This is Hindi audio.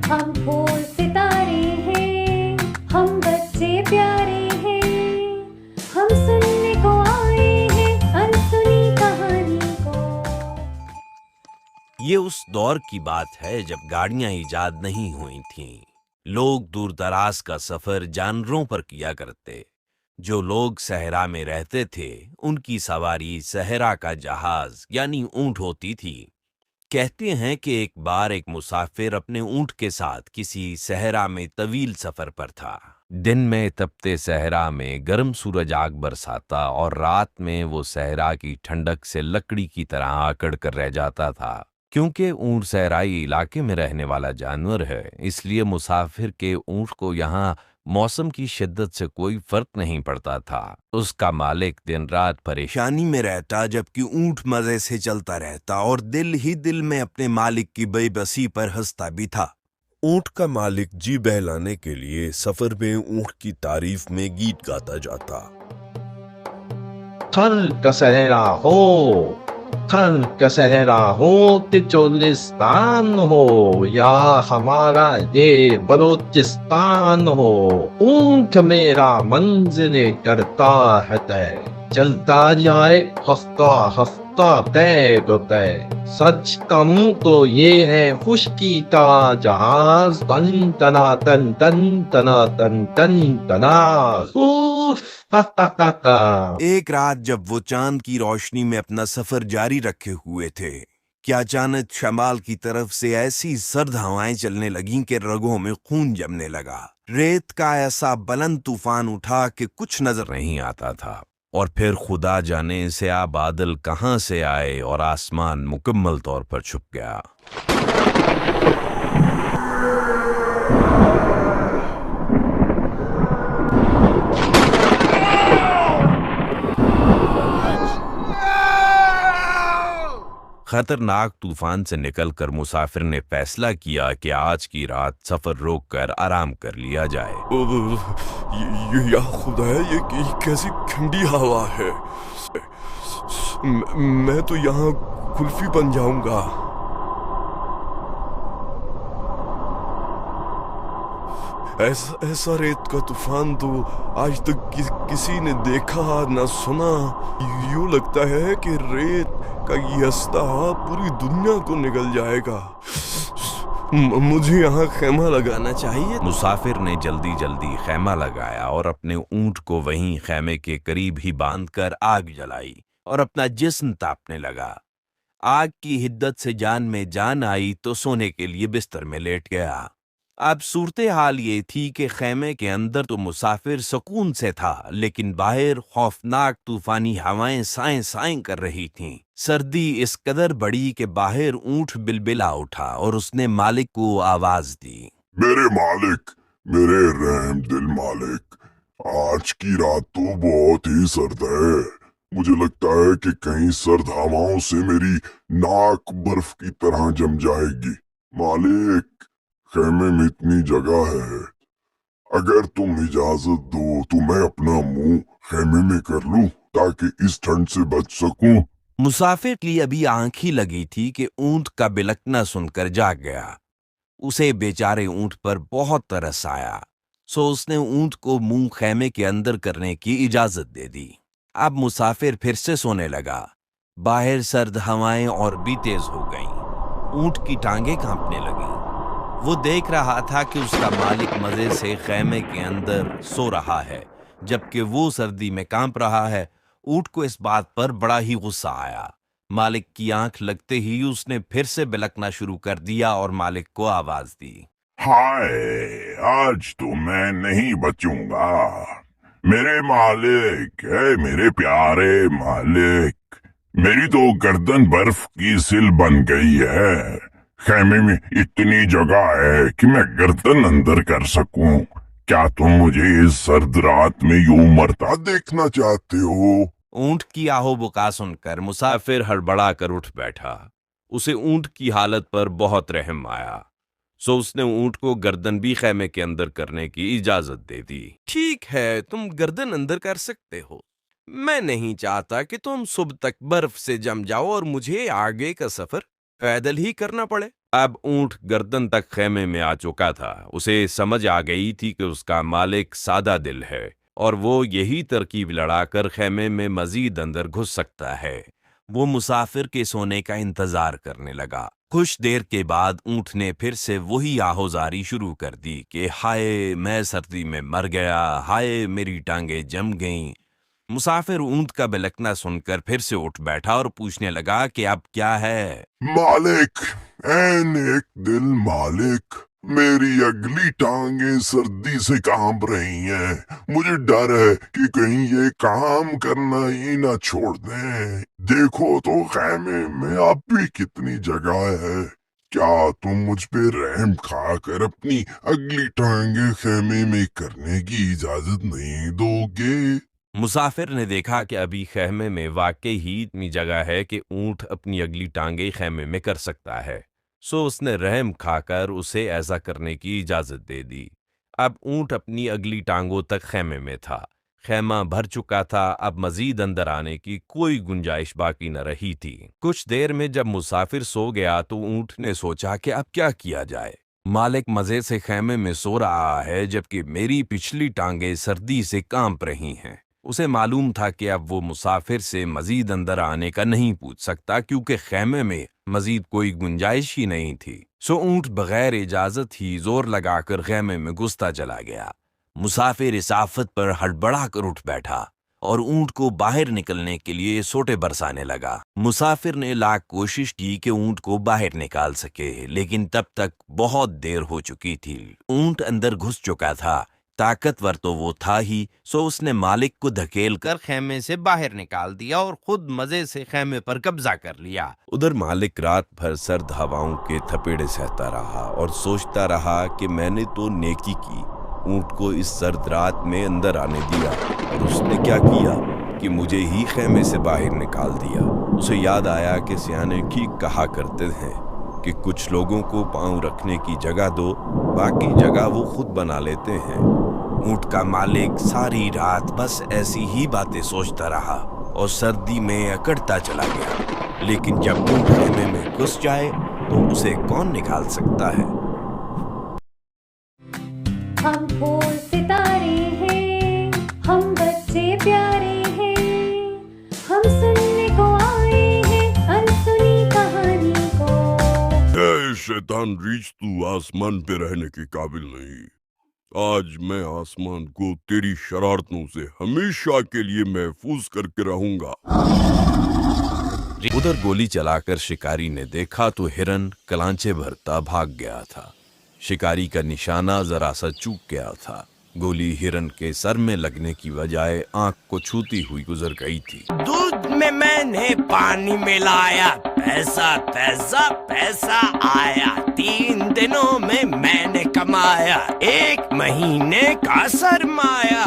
हम फूल सितारे हैं, हम बच्चे प्यारे हैं, हम सुनने को आए हैं अनसुनी कहानी को। ये उस दौर की बात है जब गाड़ियां इजाद नहीं हुई थीं। लोग दूर दराज का सफर जानवरों पर किया करते। जो लोग सहरा में रहते थे उनकी सवारी सहरा का जहाज यानी ऊंट होती थी। कहते हैं कि एक बार एक मुसाफिर अपने ऊंट के साथ किसी सहरा में तवील सफर पर था। दिन में तपते सहरा में गर्म सूरज आग बरसाता और रात में वो सहरा की ठंडक से लकड़ी की तरह आकड़ कर रह जाता था। क्योंकि ऊंट सहराई इलाके में रहने वाला जानवर है, इसलिए मुसाफिर के ऊंट को यहाँ मौसम की शिद्दत से कोई फर्क नहीं पड़ता था। उसका मालिक दिन रात परेशानी में रहता, जबकि ऊंट मजे से चलता रहता और दिल ही दिल में अपने मालिक की बेबसी पर हंसता भी था। ऊंट का मालिक जी बहलाने के लिए सफर में ऊंट की तारीफ में गीत गाता जाता। कल का सहरा हो, कल का सहरा हो कि चोलिस्तान हो या हमारा ये बलोचिस्तान हो। ऊंट मेरा मंजिल करता है तय, चलता जाए हफ्ता हफ्ता तय तो तय। सच कहूं तो ये है खुशकी का जहाज, तन तना तन तन तना तन तन तना। हा हा हा हा। एक रात जब वो चांद की रोशनी में अपना सफर जारी रखे हुए थे कि अचानक शमाल की तरफ से ऐसी सर्द हवाएं चलने लगीं कि रगों में खून जमने लगा। रेत का ऐसा बुलंद तूफान उठा कि कुछ नजर नहीं आता था, और फिर खुदा जाने से आ बादल कहां से आए और आसमान मुकम्मल तौर पर छुप गया। खतरनाक तूफान से निकलकर मुसाफिर ने फैसला किया कि आज की रात सफर रोककर आराम कर लिया जाए। या खुदा है, ये कैसी ठंडी हवा है। मैं तो यहाँ कुल्फी बन जाऊंगा। ऐसा रेत का तूफान तो आज तक किसी ने देखा न सुना। यूं लगता है कि रेत का ये अस्ता पूरी दुनिया को निगल जाएगा। मुझे यहाँ खैमा लगाना चाहिए। मुसाफिर ने जल्दी जल्दी खैमा लगाया और अपने ऊंट को वहीं खैमे के करीब ही बांधकर आग जलाई और अपना जिस्म तापने लगा। आग की हिद्दत से जान में जान आई तो सोने के लिए बिस्तर में लेट गया। अब सूरत हाल ये थी कि खैमे के अंदर तो मुसाफिर सुकून से था, लेकिन बाहर खौफनाक तूफानी हवाएं साएं साएं कर रही थीं। सर्दी इस कदर बढ़ी कि बाहर ऊंट बिलबिला उठा और उसने मालिक को आवाज दी। मेरे मालिक, मेरे रहम दिल मालिक, आज की रात तो बहुत ही सर्द है। मुझे लगता है कि कहीं सर्द हवाओं से मेरी नाक बर्फ की तरह जम जाएगी। मालिक, खैमे में इतनी जगह है, अगर तुम इजाजत दो तो मैं अपना मुंह खैमे में कर लूं ताकि इस ठंड से बच सकूं। मुसाफिर की अभी आंख ही लगी थी कि ऊंट का बिलकना सुनकर जाग गया। उसे बेचारे ऊंट पर बहुत तरस आया, सो उसने ऊंट को मुंह खैमे के अंदर करने की इजाजत दे दी। अब मुसाफिर फिर से सोने लगा। बाहर सर्द हवाएं और भी तेज हो गईं। ऊंट की टांगें कांपने लगीं। वो देख रहा था कि उसका मालिक मजे से खैमे के अंदर सो रहा है, जबकि वो सर्दी में कांप रहा है। ऊंट को इस बात पर बड़ा ही गुस्सा आया। मालिक की आंख लगते ही उसने फिर से बिलकना शुरू कर दिया और मालिक को आवाज दी। हाय, आज तो मैं नहीं बचूंगा। मेरे मालिक है, मेरे प्यारे मालिक, मेरी तो गर्दन बर्फ की सिल बन गई है। खैमे में इतनी जगह है कि मैं गर्दन अंदर कर सकूं। क्या तुम मुझे इस सर्द रात में यूं मरता देखना चाहते हो? ऊंट की आहो बुका सुनकर मुसाफिर हड़बड़ा कर उठ बैठा। उसे ऊंट की हालत पर बहुत रहम आया, सो उसने ऊंट को गर्दन भी खैमे के अंदर करने की इजाजत दे दी। ठीक है, तुम गर्दन अंदर कर सकते हो। मैं नहीं चाहता कि तुम सुबह तक बर्फ से जम जाओ और मुझे आगे का सफर पैदल ही करना पड़े। अब ऊंट गर्दन तक खेमे में आ चुका था। उसे समझ आ गई थी कि उसका मालिक सादा दिल है और वो यही तरकीब लड़ाकर खेमे में मजीद अंदर घुस सकता है। वो मुसाफिर के सोने का इंतजार करने लगा। कुछ देर के बाद ऊंट ने फिर से वही आहोजारी शुरू कर दी कि हाय मैं सर्दी में मर गया, हाय मेरी टांगें जम गईं। मुसाफिर ऊंट का बिलखना सुनकर फिर से उठ बैठा और पूछने लगा कि अब क्या है। मालिक, ऐ नेक दिल मालिक, मेरी अगली टांगें सर्दी से कांप रही हैं। मुझे डर है कि कहीं ये काम करना ही ना छोड़ दें। देखो तो खैमे में अब भी कितनी जगह है। क्या तुम मुझ पे रहम खाकर अपनी अगली टांगें खेमे में करने की इजाजत नहीं दोगे? मुसाफिर ने देखा कि अभी खेमे में वाकई ही इतनी जगह है कि ऊंट अपनी अगली टांगें खेमे में कर सकता है। सो उसने रहम खाकर उसे ऐसा करने की इजाजत दे दी। अब ऊंट अपनी अगली टांगों तक खेमे में था। खेमा भर चुका था। अब मजीद अंदर आने की कोई गुंजाइश बाकी न रही थी। कुछ देर में जब मुसाफिर सो गया तो ऊंट ने सोचा कि अब क्या किया जाए। मालिक मजे से खेमे में सो रहा है जबकि मेरी पिछली टांगें सर्दी से कांप रही हैं। उसे मालूम था कि अब वो मुसाफिर से मजीद अंदर आने का नहीं पूछ सकता क्योंकि खेमे में मजीद कोई गुंजाइश ही नहीं थी। सो ऊंट बगैर इजाजत ही जोर लगाकर खेमे में घुसता चला गया। मुसाफिर इस आफत पर हड़बड़ा कर उठ बैठा और ऊंट को बाहर निकलने के लिए सोटे बरसाने लगा। मुसाफिर ने लाख कोशिश की कि ऊंट को बाहर निकाल सके, लेकिन तब तक बहुत देर हो चुकी थी। ऊंट अंदर घुस चुका था। ताकतवर तो वो था ही, सो उसने मालिक को धकेल कर खेमे से बाहर निकाल दिया और खुद मजे से खेमे पर कब्जा कर लिया। उधर मालिक रात भर सर्द हवाओं के थपेड़े सहता रहा और सोचता रहा कि मैंने तो नेकी की, ऊंट को इस सर्द रात में अंदर आने दिया और उसने क्या किया कि मुझे ही खेमे से बाहर निकाल दिया। उसे याद आया कि सियाने ठीक कहा करते हैं कि कुछ लोगों को पांव रखने की जगह दो, बाकी जगह वो खुद बना लेते हैं। ऊंट का मालिक सारी रात बस ऐसी ही बातें सोचता रहा और सर्दी में अकड़ता चला गया। लेकिन जब ऊंट खेमे में घुस जाए तो उसे कौन निकाल सकता है। हम फूल सितारे हैं, हम बच्चे प्यारे हैं, हम सुनने को आए हैं अनसुनी कहानी को। ऐ शैतान रीछ, तू आसमान पे रहने के काबिल नहीं। आज मैं आसमान को तेरी शरारतों से हमेशा के लिए महफूज करके रहूंगा। उधर गोली चलाकर शिकारी ने देखा तो हिरन कलांचे भरता भाग गया था। शिकारी का निशाना जरा सा चूक गया था। गोली हिरन के सर में लगने की बजाय आंख को छूती हुई गुजर गई थी। दूध में मैंने पानी मिलाया, पैसा पैसा पैसा आया। 3 दिनों में मैंने कमाया 1 महीने का सरमाया।